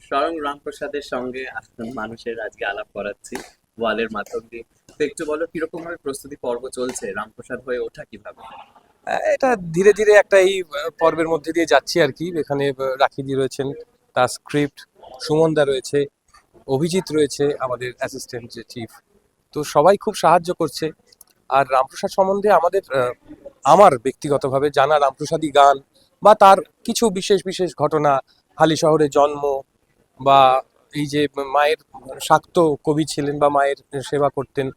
স্বয়ং রামপ্রসাদের সঙ্গে মানুষের আজকে আলাপ করাচ্ছি ওয়ালের মাধ্যম দিয়ে। তো একটু বলো কিরকম ভাবে প্রস্তুতি পর্ব চলছে, রামপ্রসাদ হয়ে ওঠা কিভাবে? এটা ধীরে ধীরে একটা এই পর্বের মধ্যে দিয়ে যাচ্ছি আর কি। এখানে রাখিদি রয়েছেন, তার স্ক্রিপ্ট, সুমনদা রয়েছে, অভিজিৎ রয়েছে, আমাদের অ্যাসিস্ট্যান্ট যে চিফ। তো সবাই খুব সাহায্য করছে। আর রামপ্রসাদ সম্বন্ধে আমার ব্যক্তিগতভাবে জানা রামপ্রসাদী গান বা তার কিছু বিশেষ বিশেষ ঘটনা, হালি শহরে জন্ম, বা এই যে মায়ের শাক্ত কবি ছিলেন বা মায়ের সেবা করতেন,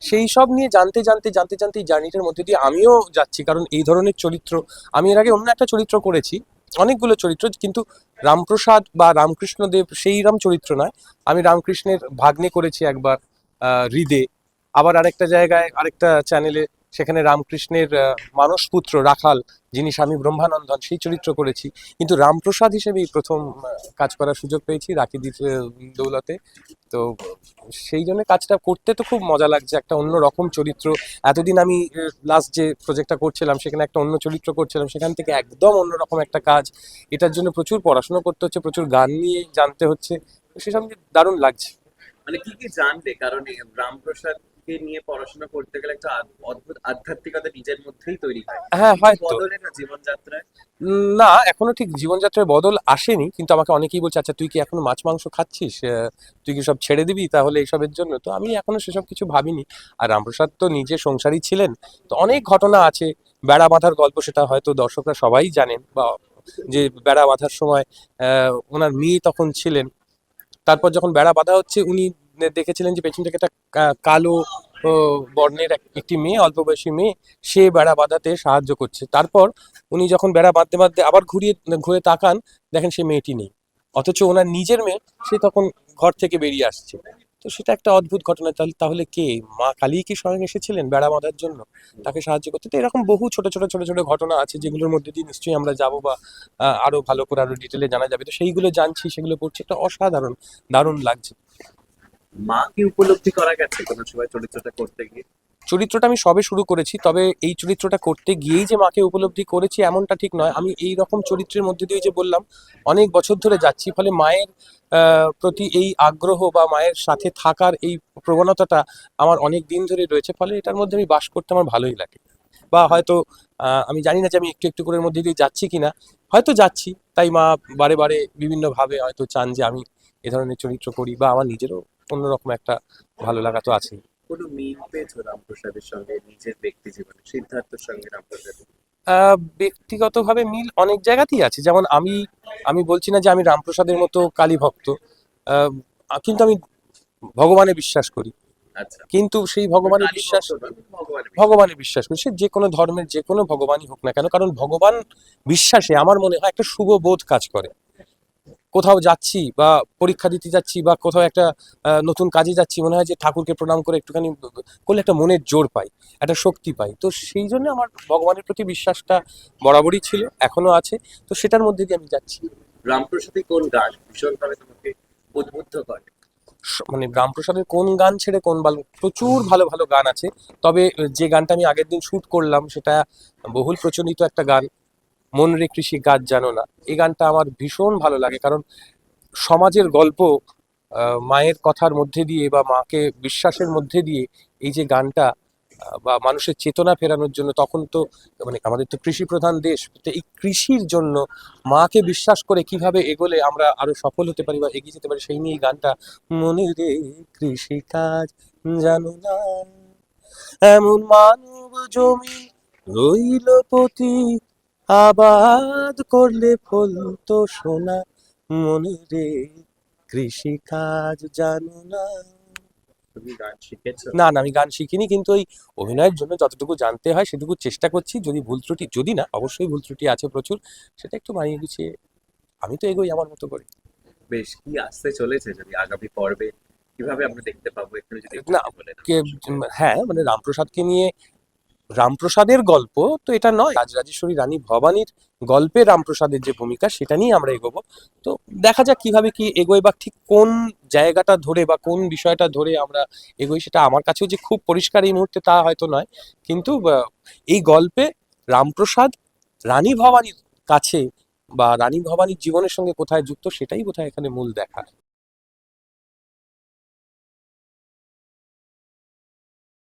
সেই সব নিয়ে জানতে জানতে এই জার্নিটার মধ্যে দিয়ে আমিও যাচ্ছি। কারণ এই ধরনের চরিত্র আমি এর আগে অন্য একটা চরিত্র করেছি, অনেকগুলো চরিত্র, কিন্তু রামপ্রসাদ বা রামকৃষ্ণদেব সেই রাম চরিত্র নয়। আমি রামকৃষ্ণের ভাগ্নে করেছি একবার, হৃদে। আবার আরেকটা জায়গায় আরেকটা চ্যানেলে সেখানে রামকৃষ্ণের মানসপুত্র রাখাল, যিনি স্বামী ব্রহ্মানন্দন, সেই চরিত্র করেছি। কিন্তু রামপ্রসাদ হিসেবে এই প্রথম কাজ করার সুযোগ পেয়েছি রাখিদির দৌলতে। তো সেই জন্য কাজটা করতে তো খুব মজা লাগছে, একটা অন্য রকম চরিত্র। এতদিন আমি লাস্ট যে প্রজেক্টটা করছিলাম সেখানে একটা অন্য চরিত্র করছিলাম, সেখান থেকে একদম অন্যরকম একটা কাজ। এটার জন্য প্রচুর পড়াশোনা করতে হচ্ছে, প্রচুর গান নিয়ে জানতে হচ্ছে। তো সেসব নিয়ে দারুণ লাগছে। মানে কি কি জানবে, কারণ এই রামপ্রসাদকে নিয়ে পড়াশোনা করতে গেলে একটা অদ্ভুত আধ্যাত্মিকতা নিজের মধ্যেই তৈরি হয়। হ্যাঁ, কি কি হয়তো। বদলে না জীবনযাত্রায়? না, এখনো ঠিক জীবনযাত্রায় বদল আসেনি, কিন্তু আমাকে অনেকেই বলছে, আচ্ছা তুই কি এখনো মাছ মাংস খাচ্ছিস, তুই কি সব ছেড়ে দিবি তাহলে এইসবের জন্য? তো আমি এখনো সেসব কিছু ভাবিনি। আর রামপ্রসাদ তো নিজে সংসারী ছিলেন, তো অনেক ঘটনা আছে। বেড়া বাঁধার গল্প, সেটা হয়তো দর্শকরা সবাই জানেন, বা যে বেড়া বাঁধার সময় ওনার মেয়ে তখন ছিলেন। তারপর যখন বেড়া বাঁধা হচ্ছে, উনি দেখেছিলেন যে পেছন থেকে একটা কালো ও, বর্ণের একটি মেয়ে, অল্প বয়সী মেয়ে, সে বেড়া বাঁধাতে সাহায্য করছে। তারপর উনি যখন বেড়া বাঁধতে বাঁধতে আবার ঘুরে তাকান, দেখেন সে মেয়েটি নেই, অথচ ওনার নিজের মেয়ে, সে তখন ঘর থেকে বেরিয়ে আসছে। তো সেটা একটা অদ্ভুত ঘটনা। তাহলে তাহলে কে, মা কালী কি স্বয়ং এসেছিলেন বেড়া বাঁধার জন্য তাকে সাহায্য করতে? তো এরকম বহু ছোট ছোট ঘটনা আছে, যেগুলোর মধ্যে দিয়ে নিশ্চয়ই আমরা যাবো, বা আরো ভালো করে আরো ডিটেলে জানা যাবে। তো সেইগুলো জানছি, সেগুলো পড়ছি, একটা অসাধারণ দারুণ লাগছে। মা কি উপলব্ধি করা গেছে কোনো সময় চরিত্রটা করতে গিয়ে? চরিত্রটা আমি সবে শুরু করেছি, তবে এই চরিত্রটা করতে গিয়েই যে মাকে উপলব্ধি করেছি এমনটা ঠিক নয়। আমি এই রকম চরিত্রের মধ্যে দিয়ে, যে বললাম, অনেক বছর ধরে যাচ্ছি, ফলে মায়ের প্রতি এই আগ্রহ বা মায়ের সাথে থাকার এই প্রবণতাটা আমার অনেক দিন ধরে রয়েছে। ফলে এটার মধ্যে আমি বাস করতে আমার ভালোই লাগে। বা হয়তো আমি জানি না যে আমি একটু একটু করে মধ্যে দিয়ে যাচ্ছি কিনা, হয়তো যাচ্ছি। তাই মা বারে বারে বিভিন্ন ভাবে হয়তো চান যে আমি এ ধরনের চরিত্র করি, বা আমার নিজেরও অন্যরকম একটা ভালো লাগা তো আছে। কোনো মিল পেয়েছো রামপ্রসাদের সঙ্গে নিজের ব্যক্তি জীবনে, সিদ্ধার্থের সঙ্গে রামপ্রসাদের? ব্যক্তিগতভাবে মিল অনেক জায়গাতেই আছে। যেমন আমি আমি বলছি না যে আমি রামপ্রসাদের মতো কালী ভক্ত, আহ, কিন্তু আমি ভগবানে বিশ্বাস করি। আচ্ছা। কিন্তু সেই তুমি ভগবানের কালী বিশ্বাস, ভক্ত নন, ভগবানে বিশ্বাস। ভগবানে বিশ্বাস করি, সে যে কোনো ধর্মের যে কোনো ভগবানই হোক না কেন। কারণ ভগবান বিশ্বাসে আমার মনে হয় একটা শুভ বোধ কাজ করে। কোথাও যাচ্ছি, বা পরীক্ষা দিতে যাচ্ছি, বা কোথাও একটা নতুন কাজে যাচ্ছি, মনে হয় যে ঠাকুরকে প্রণাম করে একটুখানি করলে একটা মনের জোর পাই, একটা শক্তি পাই। তো সেই জন্য আমার ভগবানের প্রতি বিশ্বাসটা বরাবরই ছিল, এখনো আছে। তো সেটার মধ্যে দিয়ে আমি যাচ্ছি। রামপ্রসাদী কোন গান ভীষণভাবে তোমাকে উদ্বুদ্ধ করে? মানে রামপ্রসাদের কোন গান ছেড়ে কোন প্রচুর ভালো ভালো গান আছে। তবে যে গানটা আমি আগের দিন শুট করলাম, সেটা বহুল প্রচলিত একটা গান, মন রে কৃষি গাছ জানো না। এই গানটা আমার ভীষণ ভালো লাগে, কারণ সমাজের গল্প মায়ের কথার মধ্যে দিয়ে বা মাকে বিশ্বাসের মধ্যে দিয়ে এই যে গানটা, বা মানুষের চেতনা ফেরানোর জন্য। তখন তো মানে আমাদের তো কৃষি প্রধান দেশ, তো এই কৃষির জন্য মাকে বিশ্বাস করে কিভাবে এগোলে আমরা আরো সফল হতে পারি বা এগিয়ে যেতে পারি, সেই নিয়ে এই গানটা। মনে রে কৃষি কাজ জানো না, এমন মানব জমি রইল পতিত, আবাদ করলে ফলতো সোনা। মনে রে কৃষি কাজ জানো না। তুমি গান শিখেছো? না, না, আমি গান শিখিনি, কিন্তু ওই অভিনয়ের জন্য যতটুকু জানতে হয় সেটুকু চেষ্টা করছি। যদি ভুল ত্রুটি, যদি না, অবশ্যই ভুল ত্রুটি আছে প্রচুর, সেটা একটু বানিয়ে গুছিয়ে আমি তো এগোই আমার মতো করে। বেশ, কি আসতে চলেছে যদি আগামী পর্বে কিভাবে আমরা দেখতে পাবো, একটু যদি না, একটুখানি বলে দাও দর্শকদের। হ্যাঁ, মানে রামপ্রসাদকে নিয়ে, রামপ্রসাদের গল্প তো এটা নয়, রাজরাজেশ্বরী রানী ভবানীর গল্পে রামপ্রসাদের যে ভূমিকা, সেটা নিয়ে আমরা এগোবো। তো দেখা যাক কিভাবে কি এগোয়, বা ঠিক কোন জায়গাটা ধরে বা কোন বিষয়টা ধরে আমরা এগোই, সেটা আমার কাছেও যে খুব পরিষ্কার এই মুহূর্তে তা হয়তো নয়। কিন্তু এই গল্পে রামপ্রসাদ রানী ভবানীর কাছে বা রানী ভবানীর জীবনের সঙ্গে কোথায় যুক্ত সেটাই বোধহয় এখানে মূল দেখার।